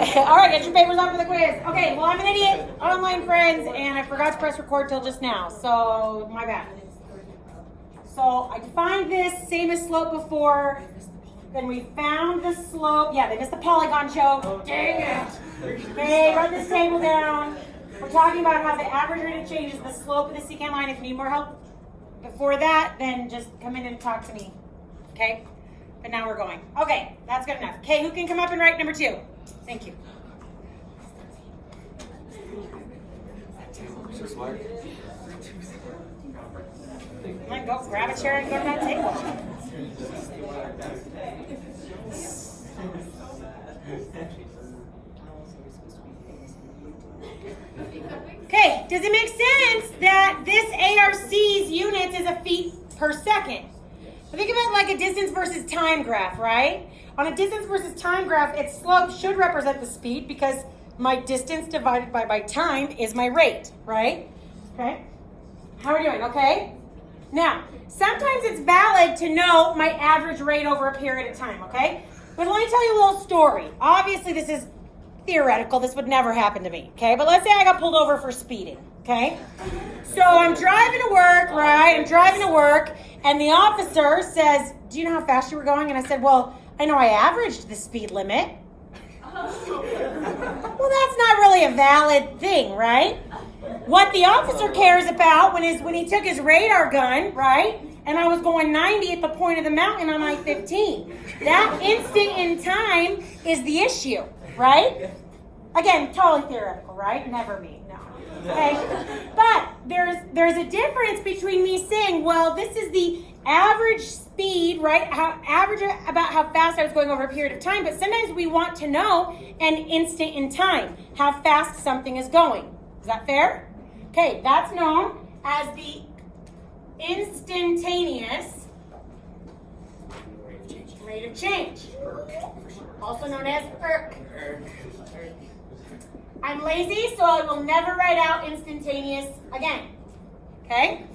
All right, get your papers out for the quiz. Okay, well, I'm an idiot, online friends, and I forgot to press record till just now, so my bad. So I defined this, same as slope before. Then we found the slope. Yeah, they missed the polygon show. Dang it. Okay, write this table down. We're talking about how the average rate of change is the slope of the secant line. If you need more help before that, then just come in and talk to me. Okay? But now we're going. Okay, that's good enough. Okay, who can come up and write number 2? Thank you. Come on, go grab a chair and go to that table. Okay, does it make sense that this ARC's units is a feet per second? Think of it like a distance versus time graph, right? On a distance versus time graph, its slope should represent the speed because my distance divided by my time is my rate, right? Okay? How are we doing? Okay? Now, sometimes it's valid to know my average rate over a period of time, okay? But let me tell you a little story. Obviously, this is theoretical. This would never happen to me, okay? But let's say I got pulled over for speeding, okay? So I'm driving to work, right? I'm driving to work, and the officer says, do you know how fast you were going? And I said, well, I know I averaged the speed limit. Well, that's not really a valid thing, right? What the officer cares about when he took his radar gun, right? And I was going 90 at the point of the mountain on I-15. That instant in time is the issue, right? Again, totally theoretical, right? Never me, no. Okay? But there's a difference between me saying, well, this is the average speed, right? Average about how fast I was going over a period of time. But sometimes we want to know an instant in time, how fast something is going. Is that fair? Okay, that's known as the instantaneous rate of change, also known as IRC. I'm lazy, so I will never write out instantaneous again. Okay?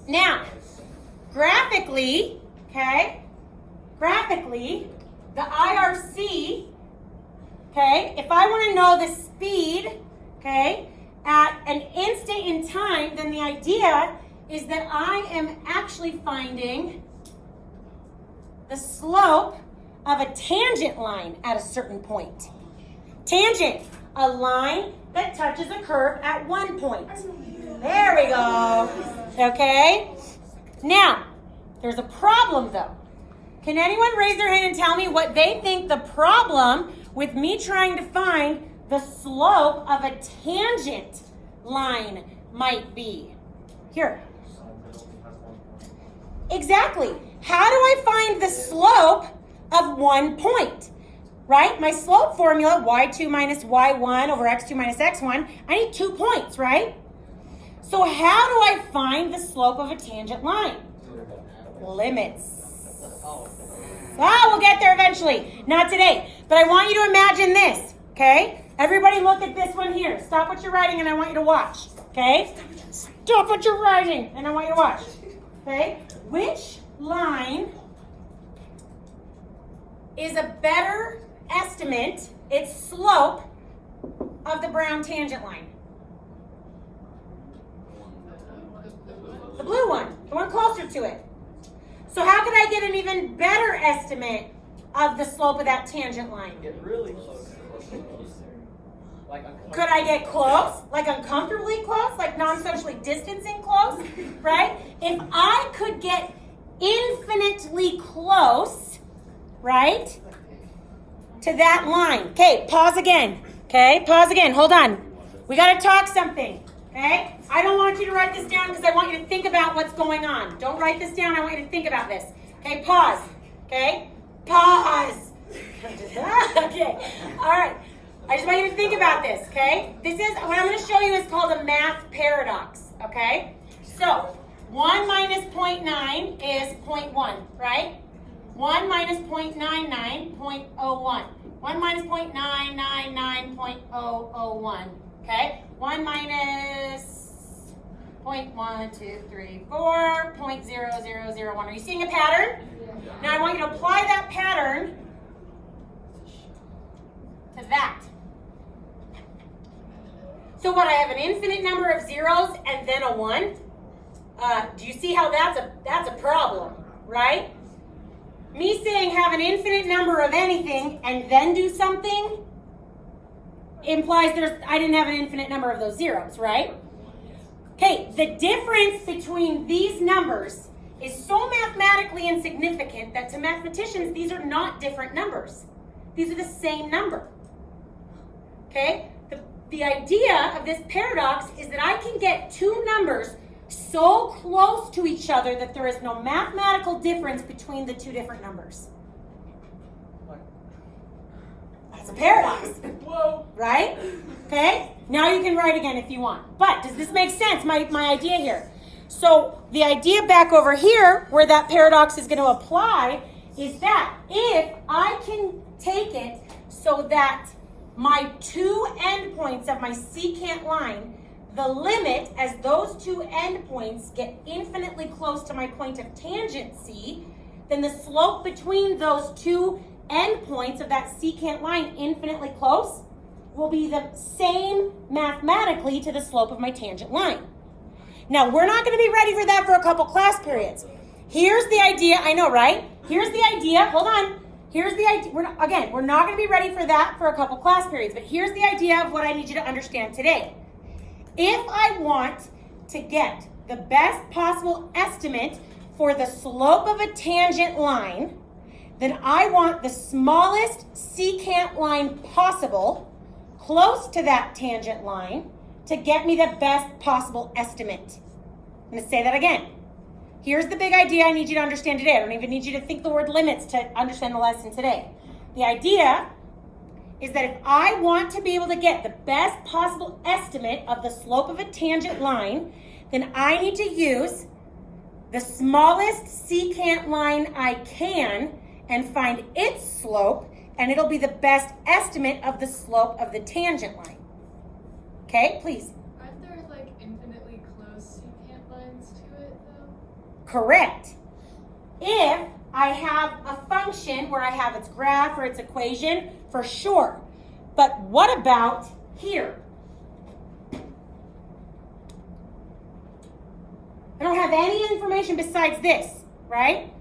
Now, graphically, the IRC, if I want to know the speed, at an instant in time, then the idea is that I am actually finding the slope of a tangent line at a certain point. Tangent, a line that touches a curve at one point. There we go. Okay? Now, there's a problem though. Can anyone raise their hand and tell me what they think the problem with me trying to find the slope of a tangent line might be? Here. Exactly. How do I find the slope of one point? Right? My slope formula, y2 minus y1 over x2 minus x1, I need 2 points, right? So how do I find the slope of a tangent line? Limits. We'll get there eventually. Not today. But I want you to imagine this, okay? Everybody look at this one here. Stop what you're writing and I want you to watch, okay? Stop what you're writing and I want you to watch, okay? Which line is a better estimate, its slope, of the brown tangent line? The blue one, the one closer to it. So how could I get an even better estimate of the slope of that tangent line? Get really close. Could I get close? Like uncomfortably close? Like non-socially distancing close? Right? If I could get infinitely close, right, to that line. Okay, pause again. Okay, pause again. Hold on. We got to talk something. Okay? I don't want you to write this down because I want you to think about what's going on. Don't write this down. I want you to think about this. Okay, pause. Okay? Pause. Okay. All right. I just want you to think about this, okay? This is, what I'm going to show you is called a math paradox, okay? So, 1 minus 0.9 is 0.1, right? 1 minus 0.99, 0.01. 1 minus 0.999, 0.001, okay? 1 minus 0.1, 2, 3, 4, 0.0001. Are you seeing a pattern? Now I want you to apply that pattern that? So what, I have an infinite number of zeros and then a 1? Do you see how that's a problem, right? Me saying have an infinite number of anything and then do something implies I didn't have an infinite number of those zeros, right? Okay, the difference between these numbers is so mathematically insignificant that to mathematicians, these are not different numbers. These are the same number. Okay? The idea of this paradox is that I can get two numbers so close to each other that there is no mathematical difference between the two different numbers. That's a paradox. Whoa. Right? Okay? Now you can write again if you want. But does this make sense, my idea here? So the idea back over here, where that paradox is going to apply, is that if I can take it so that my two endpoints of my secant line, the limit as those two endpoints get infinitely close to my point of tangent C, then the slope between those two endpoints of that secant line infinitely close will be the same mathematically to the slope of my tangent line. Now, we're not going to be ready for that for a couple class periods. Here's the idea. I know, right? Here's the idea. Hold on. Here's the idea. We're not going to be ready for that for a couple class periods, but here's the idea of what I need you to understand today. If I want to get the best possible estimate for the slope of a tangent line, then I want the smallest secant line possible close to that tangent line to get me the best possible estimate. I'm going to say that again. Here's the big idea I need you to understand today. I don't even need you to think the word limits to understand the lesson today. The idea is that if I want to be able to get the best possible estimate of the slope of a tangent line, then I need to use the smallest secant line I can and find its slope, and it'll be the best estimate of the slope of the tangent line. Okay, please. Aren't there like infinitely close secant lines to it though? Correct. If I have a function where I have its graph or its equation, for sure. But what about here? I don't have any information besides this, right?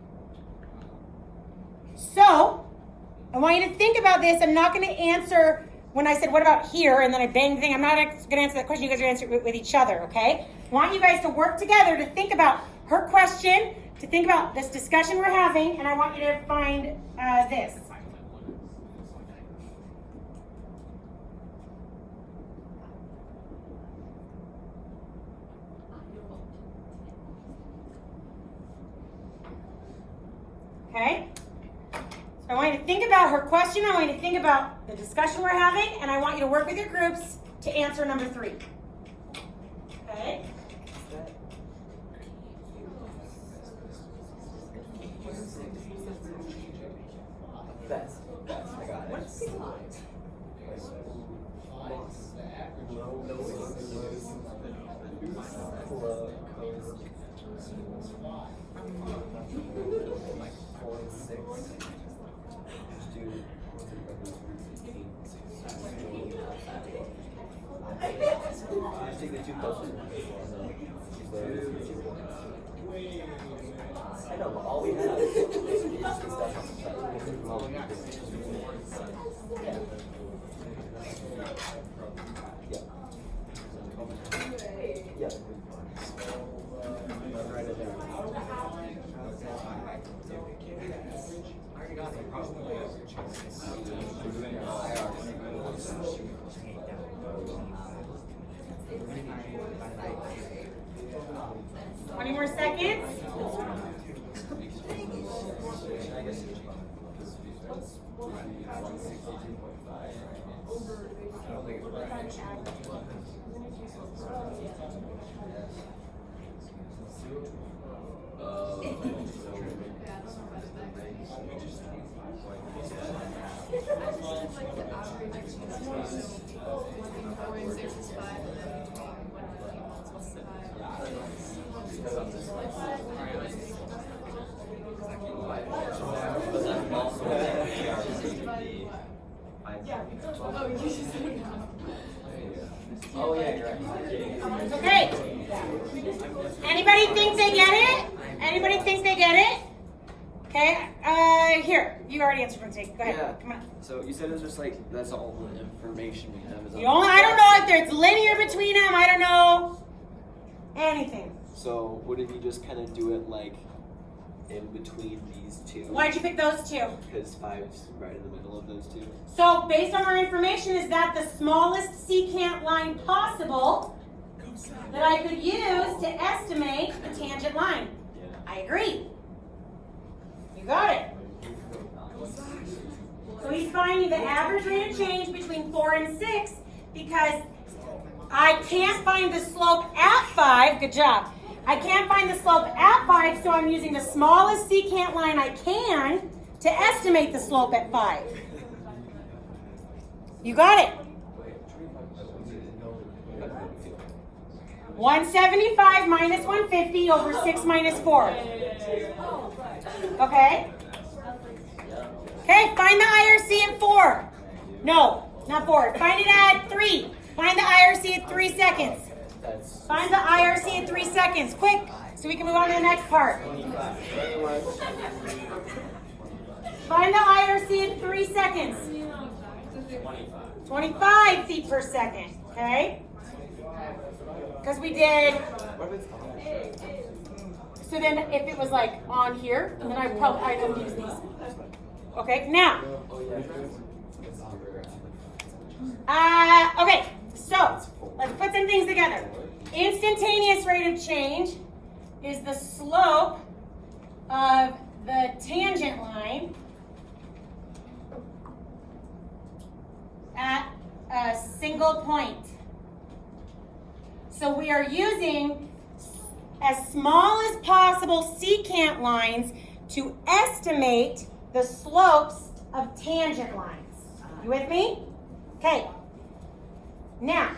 So, I want you to think about this. I'm not going to answer when I said, what about here? And then I bang the thing. I'm not going to answer that question. You guys are going to answer it with each other, okay? I want you guys to work together to think about her question, to think about this discussion we're having, and I want you to find this. Okay? So I want you to think about her question, I want you to think about the discussion we're having, and I want you to work with your groups to answer number 3. Okay? I got it. What's the line? Take the two closest ones. I know, but all we have is stuff on the Yeah. Write it down. Twenty more seconds. Oh, you just said no. Oh yeah, you're right. Okay. Anybody think they get it? Anybody think they get it? Okay. Here. You already answered one take. Go ahead. Yeah. Come on. So you said it was just like that's all the information we have. Is I don't know if there's linear between them. I don't know anything. So would you just kind of do it like in between these two? Why'd you pick those two? Because 5's right in the middle of those two. So based on our information, is that the smallest secant line possible that I could use to estimate the tangent line? Yeah. I agree. You got it. So he's finding the average rate of change between 4 and 6 because I can't find the slope at 5. Good job. I can't find the slope at 5, so I'm using the smallest secant line I can to estimate the slope at 5. You got it. 175 minus 150 over 6 minus 4. Okay? Okay, find the IRC at 4. No, not 4. Find it at 3. Find the IRC at 3 seconds. Find the IRC at 3 seconds. Quick, so we can move on to the next part. Find the IRC at 3 seconds. 25 feet per second. Okay? Because we did. So then if it was like on here, then I'd use these. Okay, now. Okay, so let's put some things together. Instantaneous rate of change is the slope of the tangent line at a single point. So we are using as small as possible secant lines to estimate the slopes of tangent lines. You with me? Okay. Now,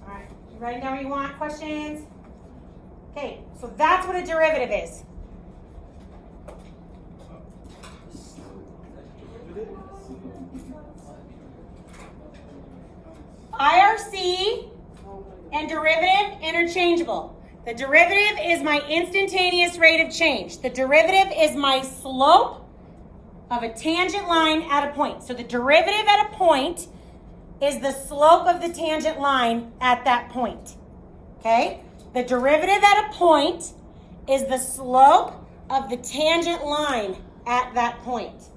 all right, you writing down what you want? Questions? Okay, so that's what a derivative is. IRC and derivative interchangeable. The derivative is my instantaneous rate of change. The derivative is my slope of a tangent line at a point. So the derivative at a point is the slope of the tangent line at that point. Okay? The derivative at a point is the slope of the tangent line at that point.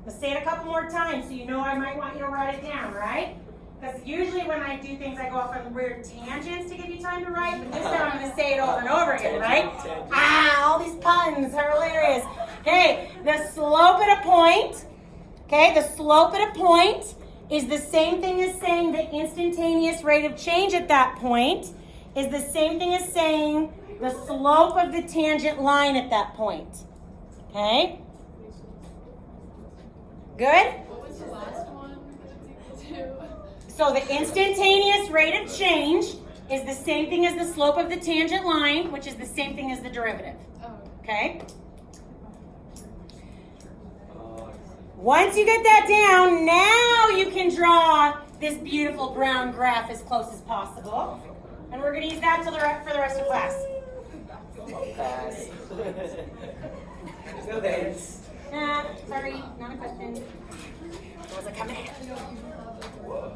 Let's say it a couple more times so you know I might want you to write it down, right? Because usually when I do things, I go off on weird tangents to give you time to write, but this time I'm going to say it over and over again, right? All these puns are hilarious. Okay, the slope at a point, okay, the slope at a point is the same thing as saying the instantaneous rate of change at that point is the same thing as saying the slope of the tangent line at that point. Okay? Good? What was the last one? So the instantaneous rate of change is the same thing as the slope of the tangent line, which is the same thing as the derivative. Oh. Okay? Once you get that down, now you can draw this beautiful brown graph as close as possible. And we're going to use that for the rest of class. Pass. No thanks. Sorry, not a question. It was a command. Whoa.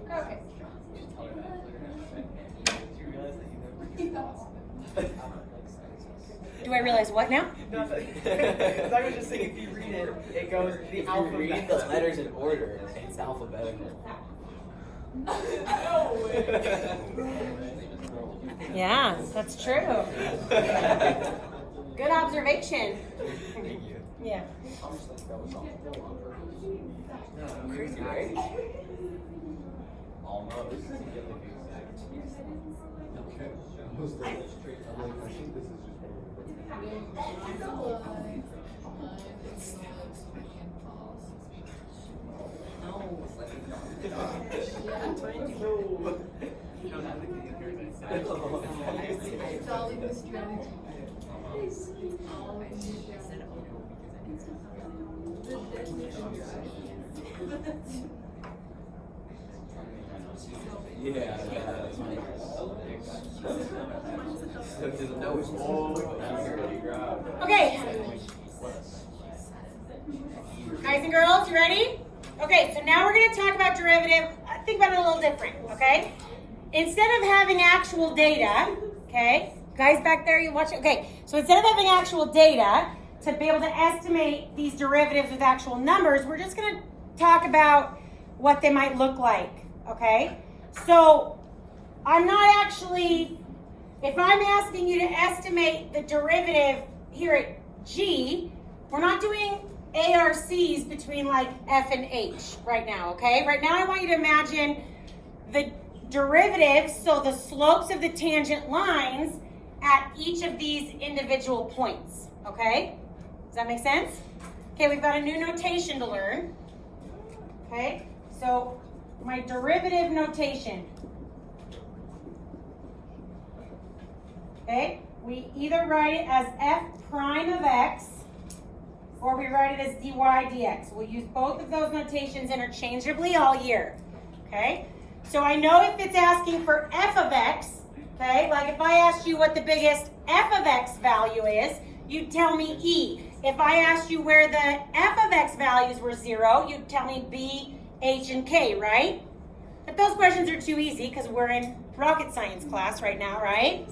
Okay. Do I realize what now? Nothing. Because I was just saying, if you read it, it goes the If you alphabet. read the letters in order, it's alphabetical. Yeah, that's true. Good observation. Thank you. Yeah. Crazy, right? Almost. Following the strategy. Yeah. Okay. Guys and girls, you ready? Okay, so now we're going to talk about derivative. Think about it a little different, okay? Instead of having actual data, okay, guys back there, you watch it. Okay, so instead of having actual data to be able to estimate these derivatives with actual numbers, we're just going to talk about what they might look like, okay? So I'm not actually, if I'm asking you to estimate the derivative here at G, we're not doing ARCs between like F and H right now, okay? Right now I want you to imagine the derivatives, so the slopes of the tangent lines at each of these individual points, okay? Does that make sense? Okay, we've got a new notation to learn. Okay, so my derivative notation. Okay, we either write it as f prime of x or we write it as dy dx. We'll use both of those notations interchangeably all year. Okay, so I know if it's asking for f of x, okay, like if I asked you what the biggest f of x value is, you'd tell me E. If I asked you where the f of x values were 0, you'd tell me B, H, and K, right? But those questions are too easy because we're in rocket science class right now, right?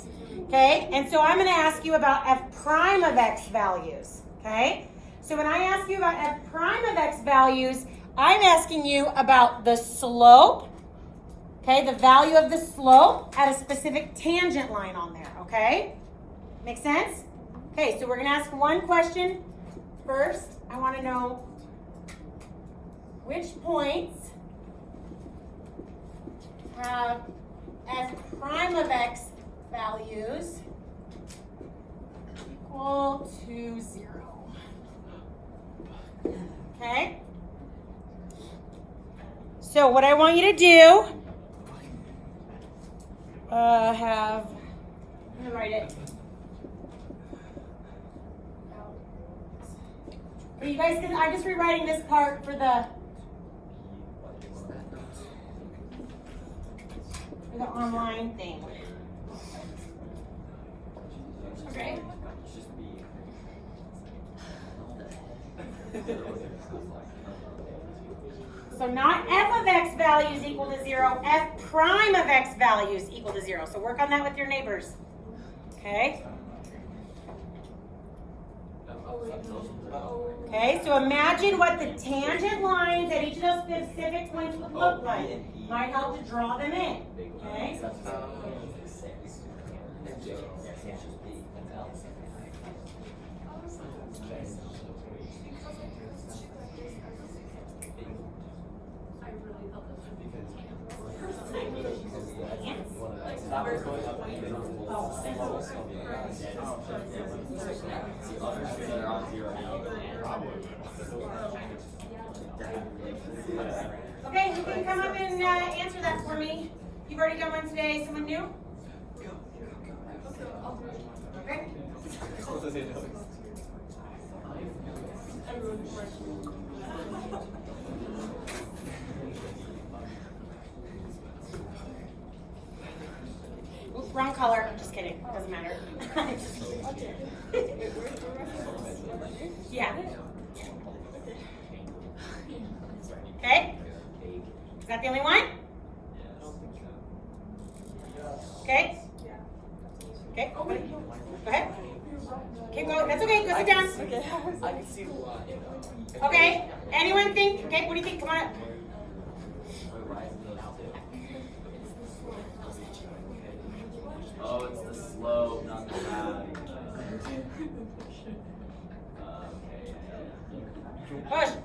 Okay, and so I'm going to ask you about f prime of x values, okay? So when I ask you about f prime of x values, I'm asking you about the slope, okay, the value of the slope at a specific tangent line on there, okay? Make sense? Okay, so we're going to ask one question first. I want to know which points have f prime of x values equal to 0. Okay? So what I want you to do, I'm going to write it. Okay, you guys, I'm just rewriting this part for the online thing. Okay. So not f of x values equal to 0, f prime of x values equal to 0. So work on that with your neighbors. Okay? Okay, so imagine what the tangent lines at each of those specific points would look like. Might help to draw them in. Okay? Okay, who can come up and answer that for me? You've already done one today. Someone new? Okay. Oops, wrong color. I'm just kidding. Doesn't matter. Yeah. Okay? Is that the only one? Okay? Okay, go ahead. Keep going. That's okay. Go sit down. I can see the line. Okay. Anyone think? Okay, what do you think? Come on up. Oh, it's the slope, not the value. Okay. Oh,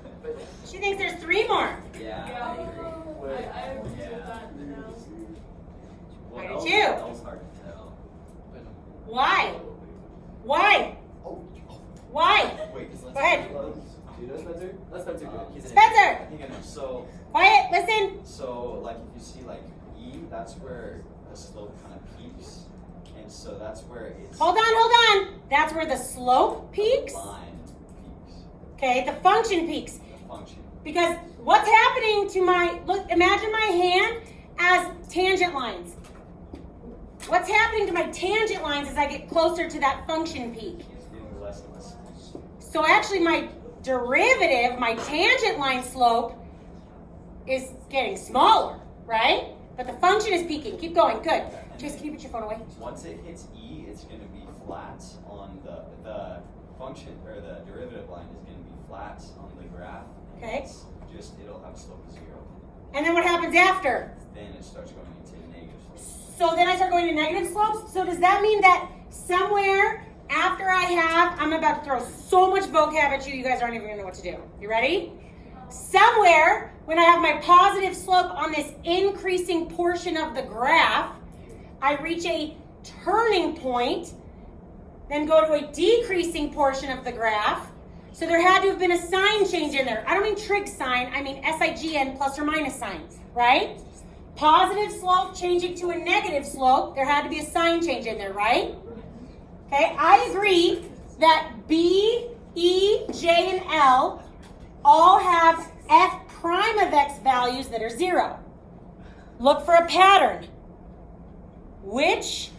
she thinks there's 3 more. Yeah, Yeah. I agree. I agree with that now. I do L's- too. L's hard to tell. Why? Why? Oh, Why? wait, is Go ahead. Do you know Spencer? That's Spencer good. He's an Spencer! engineer. I think I know. Quiet, listen. So like if you see like E, that's where the slope kind of peaks, and so that's where it's. Hold on. That's where the slope peaks. The line peaks. Okay, the function peaks. The function. Because what's happening to look, imagine my hand as tangent lines. What's happening to my tangent lines as I get closer to that function peak? It's getting less and less. So actually my derivative, my tangent line slope, is getting smaller, right? But the function is peaking. Keep going, good. Chase, can you put your phone away? Once it hits E, it's going to be flat on the function, or the derivative line is going to be flat on the graph. And Okay. It's just, it'll have a slope of 0. And then what happens after? Then it starts going into negative slope. So then I start going to negative slopes. So does that mean that somewhere after I'm about to throw so much vocab at you, you guys aren't even gonna know what to do. You ready? Somewhere when I have my positive slope on this increasing portion of the graph, I reach a turning point, then go to a decreasing portion of the graph. So there had to have been a sign change in there. I don't mean trig sign, I mean SIGN plus or minus signs, right? Positive slope changing to a negative slope, there had to be a sign change in there, right? Okay, I agree that B, E, J, and L all have f prime of x values that are 0. Look for a pattern. Which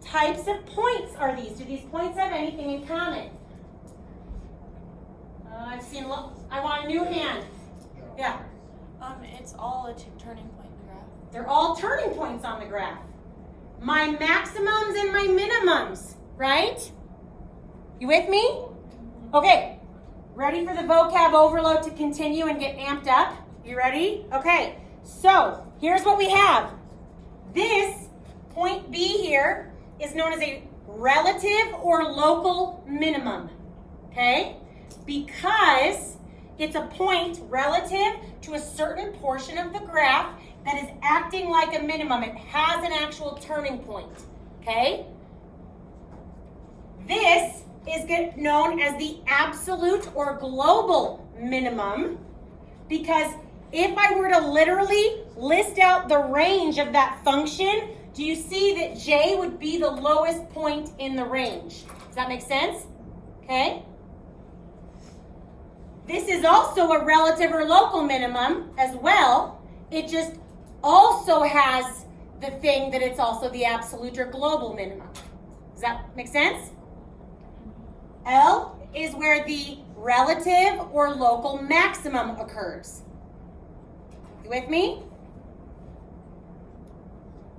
types of points are these? Do these points have anything in common? I want a new hand. Yeah. It's all a turning point in the graph. They're all turning points on the graph. My maximums and my minimums, right? You with me? Okay. Ready for the vocab overload to continue and get amped up? You ready? Okay. So, here's what we have. This point B here is known as a relative or local minimum. Okay? Because it's a point relative to a certain portion of the graph that is acting like a minimum. It has an actual turning point. Okay? This is known as the absolute or global minimum, because if I were to literally list out the range of that function, do you see that J would be the lowest point in the range? Does that make sense? Okay? This is also a relative or local minimum as well. It just also has the thing that it's also the absolute or global minimum. Does that make sense? L is where the relative or local maximum occurs. You with me?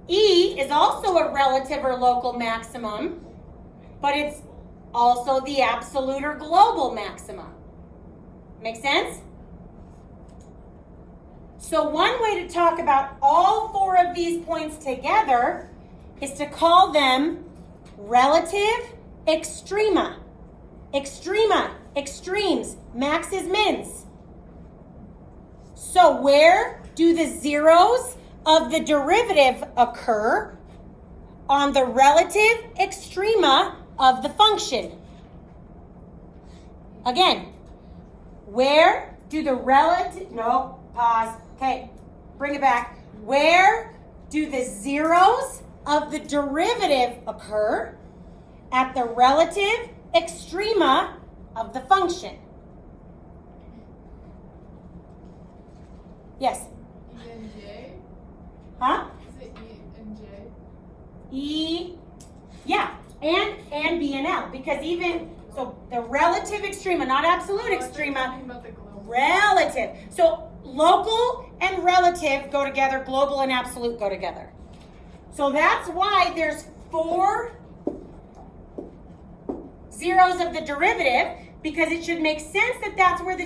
E is also a relative or local maximum, but it's also the absolute or global maximum. Make sense? So one way to talk about all 4 of these points together is to call them relative extrema. Extrema, extremes, maxes, mins. So where do the zeros of the derivative occur? On the relative extrema of the function. Again, where do the relative, no, pause, okay, bring it back. Where do the zeros of the derivative occur? At the relative extrema of the function. Yes? E and J? Huh? Is it E and J? E, yeah, and B and L, because even, so the relative extrema, not absolute Oh, I thought you were extrema, talking about the global. relative. So local and relative go together, global and absolute go together. So that's why there's 4 zeros of the derivative, because it should make sense that that's where the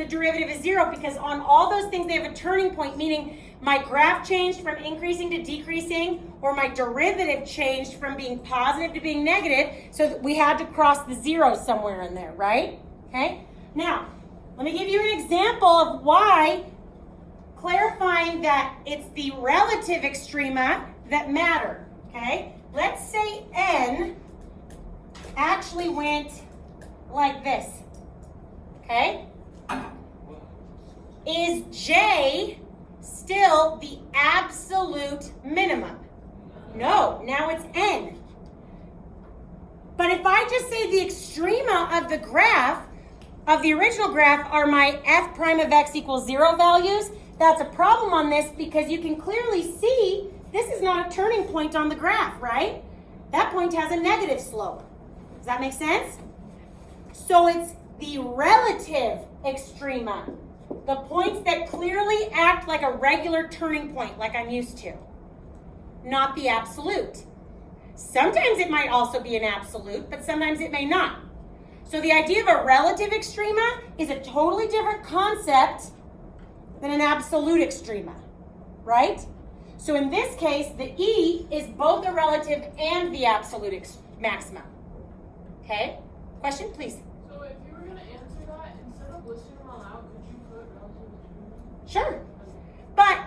derivative is 0, because on all those things they have a turning point, meaning my graph changed from increasing to decreasing, or my derivative changed from being positive to being negative, so that we had to cross the 0 somewhere in there, right? Okay? Now, let of y, clarifying that it's the relative extrema that matter, okay? Let's say n actually went like this, okay? Is j still the absolute minimum? No, now it's n. But if I just say the extrema of the graph, of the original graph, are my f prime of x equals 0 values, that's a problem on this because you can clearly see this is not a turning point on the graph, right? That point has a negative slope. Does that make sense? So it's the relative extrema, the points that clearly act like a regular turning point, like I'm used to, not the absolute. Sometimes it might also be an absolute, but sometimes it may not. So the idea of a relative extrema is a totally different concept than an absolute extrema, right? So in this case, the E is both the relative and the absolute maximum. Okay? Question, please. So if you were going to answer that, instead of listing them all out, could you put relative extrema? Sure. But,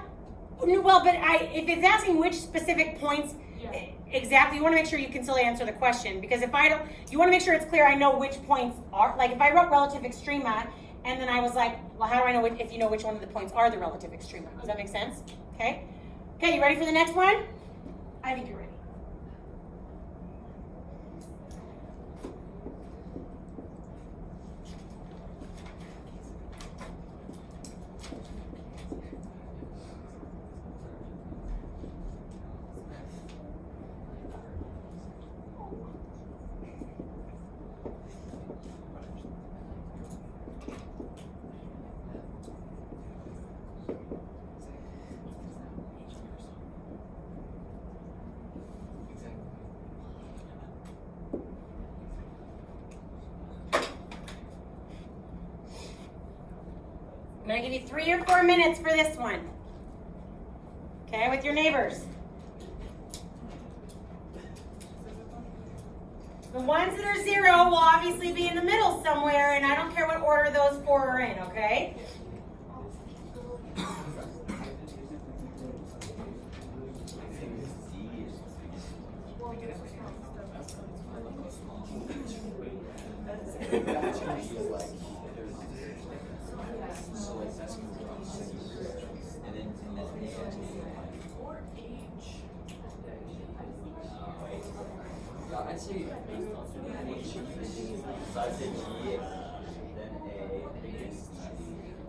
well, but if it's asking which specific points, Yeah. exactly, you want to make sure you can still answer the question, because if I don't, you want to make sure it's clear I know which points are, like if I wrote relative extrema, and then I was like, well, how do I know if you know which one of the points are the relative extrema? Does that make sense? Okay? Okay, you ready for the next one? I think you're ready. I'm going to give you 3 or 4 minutes for this one. Okay, with your neighbors. The ones that are 0 will obviously be in the middle somewhere, and I don't care what order those 4 are in, okay? I'd say H. So I'd say G, then A.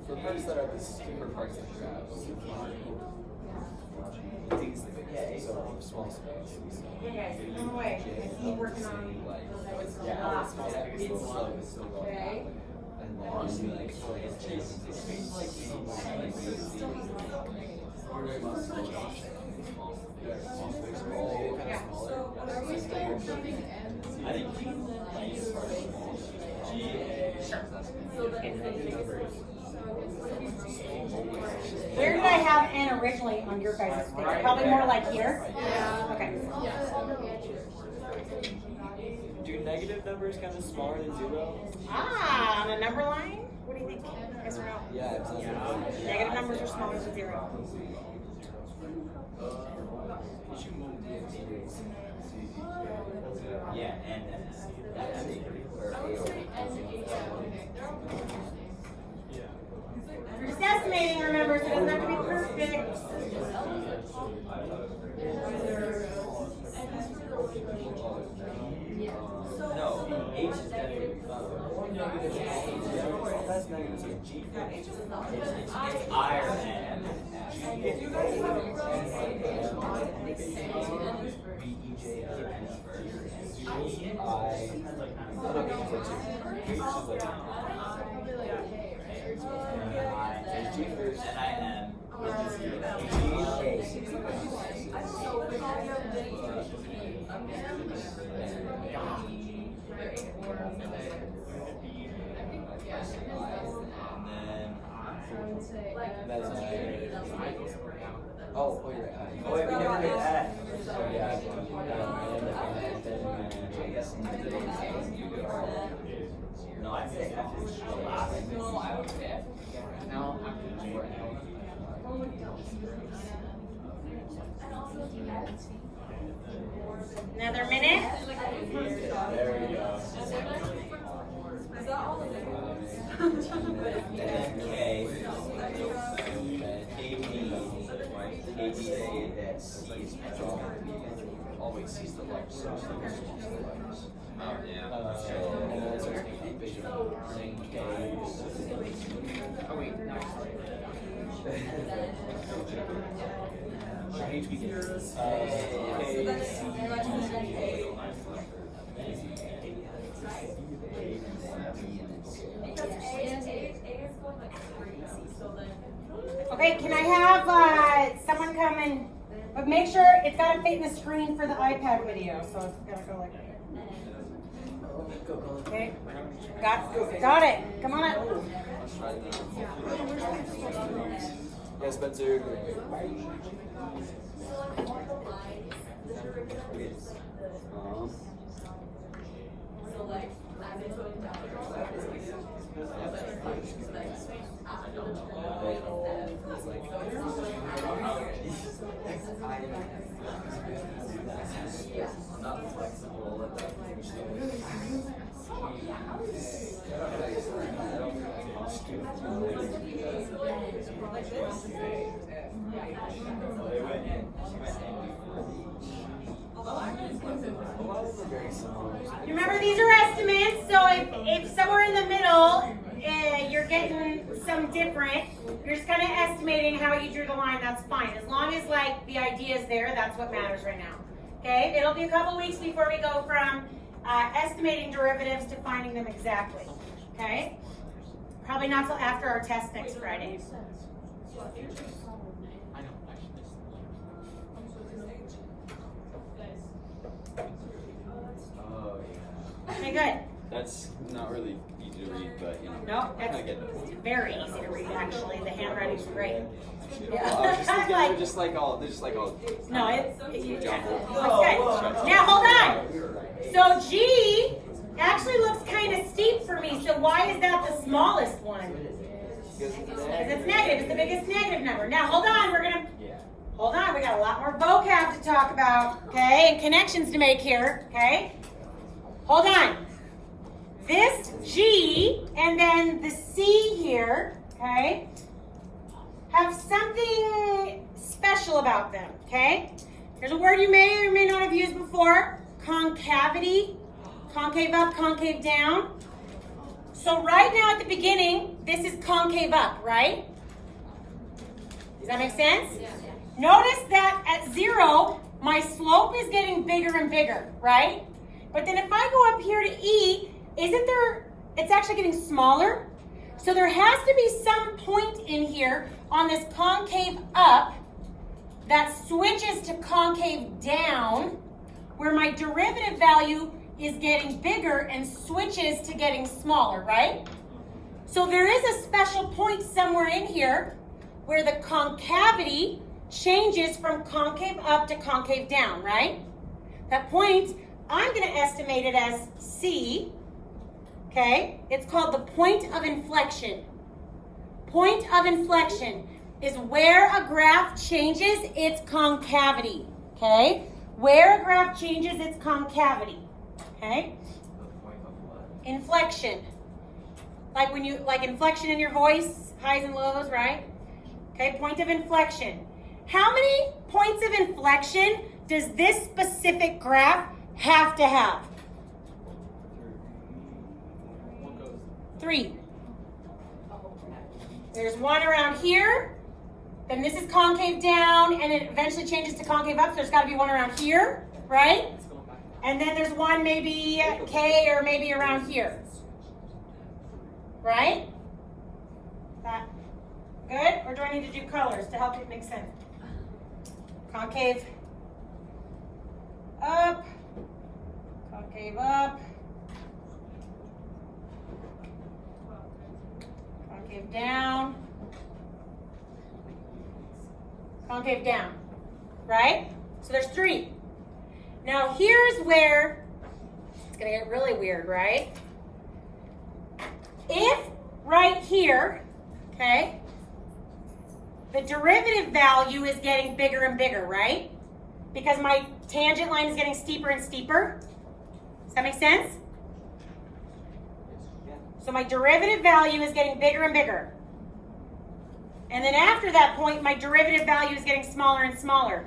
So the parts that are the steeper parts of the graph are these things. So small space. Okay, guys, come away. I keep working on what's the last one. Okay. And then like Yeah. Are we still putting N? I think G is part of small. G, A. Where did I have N originally on your guys' thing? Probably more like here? Yeah. Okay. do negative numbers kind of smaller than 0? Ah, on a number line? What do you think? Yes or no? Yeah, it sounds Negative numbers are smaller than 0. Yeah, and We're just estimating, remember, so it doesn't have to be perfect. no, H is definitely That's negative. So G it's I or N. If you guys G first. And I N. Oh, you're right. Oh, wait, we never did that. So yeah. No, I'd say F is the last. Now, Another minute. There we go. Is that all of it? And then K, KB say that C is Always sees the light, so Oh, yeah. and then it starts making visual. Oh wait, no. Okay, can I have someone come and but make sure it's got to fit in the screen for the iPad video, so it's gotta go like that. Okay, got it. Come on up. Yeah, Spencer. Not flexible. You remember these are estimates, so if somewhere in the middle you're getting some different, you're just kind of estimating how you drew the line, that's fine. As long as like the idea is there, that's what matters right now. Okay, it'll be a couple weeks before we go from estimating derivatives to finding them exactly. Okay, probably not till after our test next Friday. Oh, yeah. Okay, good. That's not really easy to read, but you know. No, I that's get the point. very easy to read actually. The handwriting's great. Well, I was just thinking they're just like all No, it's good. jumbled. Now hold on. So G actually looks kind of steep for me. So why is that the smallest one? Because it's negative. It's the biggest negative number. Now hold on. Hold on. We got a lot more vocab to talk about. Okay, and connections to make here. Okay. Hold on. This G and then the C here. Okay. Have something special about them, okay? There's a word you may or may not have used before, concavity, concave up, concave down. So right now at the beginning, this is concave up, right? Does that make sense? Yeah. Notice that at 0, my slope is getting bigger and bigger, right? But then if I go up here to E, it's actually getting smaller. So there has to be some point in here on this concave up that switches to concave down where my derivative value is getting bigger and switches to getting smaller, right? So there is a special point somewhere in here where the concavity changes from concave up to concave down, right? That point, I'm going to estimate it as C. Okay, it's called the point of inflection. Point of inflection is where a graph changes its concavity. Okay, where a graph changes its concavity. Okay, inflection. Like inflection in your voice, highs and lows, right? Okay, point of inflection. How many points of inflection does this specific graph have to have? 3. There's one around here, then this is concave down, and it eventually changes to concave up, so there's got to be one around here, right? And then there's one maybe K or maybe around here, right? That good? Or do I need to do colors to help it make sense? Concave up, concave up, concave down, concave down, right? So there's 3. Now here's where it's gonna get really weird, right? If right here, okay, the derivative value is getting bigger and bigger, right? Because my tangent line is getting steeper and steeper. Does that make sense? So my derivative value is getting bigger and bigger. And then after that point, my derivative value is getting smaller and smaller.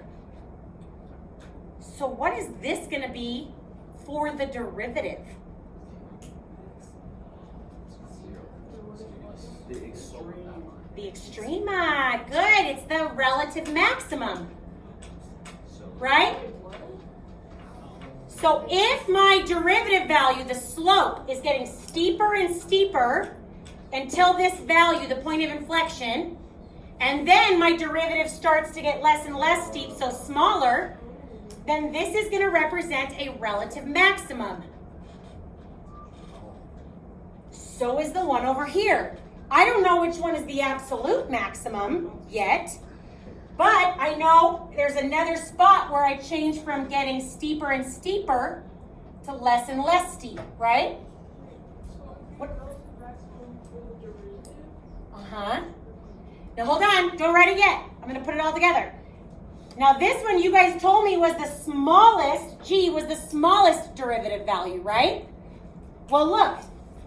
So what is this going to be for the derivative? The extreme. The extrema. Good. It's the relative maximum. Right? So if my derivative value, the slope, is getting steeper and steeper until this value, the point of inflection, and then my derivative starts to get less and less steep, so smaller, then this is going to represent a relative maximum. So is the one over here. I don't know which one is the absolute maximum yet, but I know there's another spot where I change from getting steeper and steeper to less and less steep, right? What? Uh-huh. Now hold on, don't write it yet. I'm going to put it all together. Now this one you guys told me was the smallest, G was the smallest derivative value, right? Well look,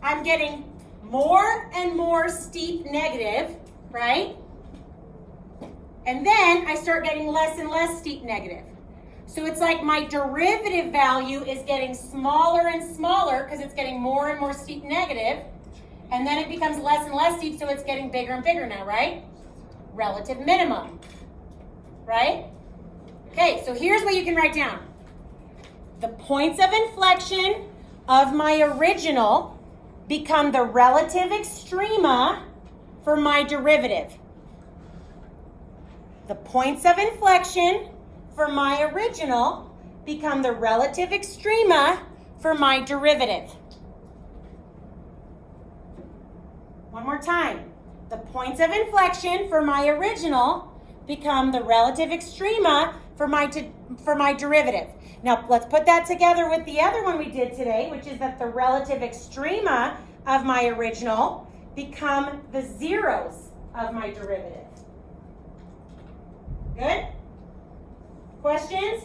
I'm getting more and more steep negative, right? And then I start getting less and less steep negative. So it's like my derivative value is getting smaller and smaller because it's getting more and more steep negative. And then it becomes less and less steep, so it's getting bigger and bigger now, right? Relative minimum, right? Okay, so here's what you can write down. The points of inflection of my original become the relative extrema for my derivative. The points of inflection for my original become the relative extrema for my derivative. One more time. The points of inflection for my original become the relative extrema for my derivative. Now, let's put that together with the other one we did today, which is that the relative extrema of my original become the zeros of my derivative. Good? Questions?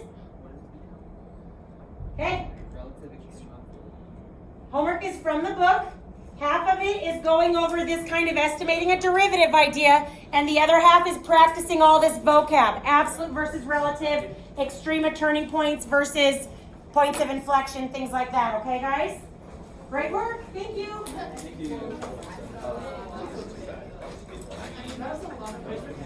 Okay. Homework is from the book. Half of it is going over this kind of estimating a derivative idea, and the other half is practicing all this vocab. Absolute versus relative, extrema turning points versus points of inflection, things like that. Okay, guys? Great work. Thank you. Thank you. That's a lot of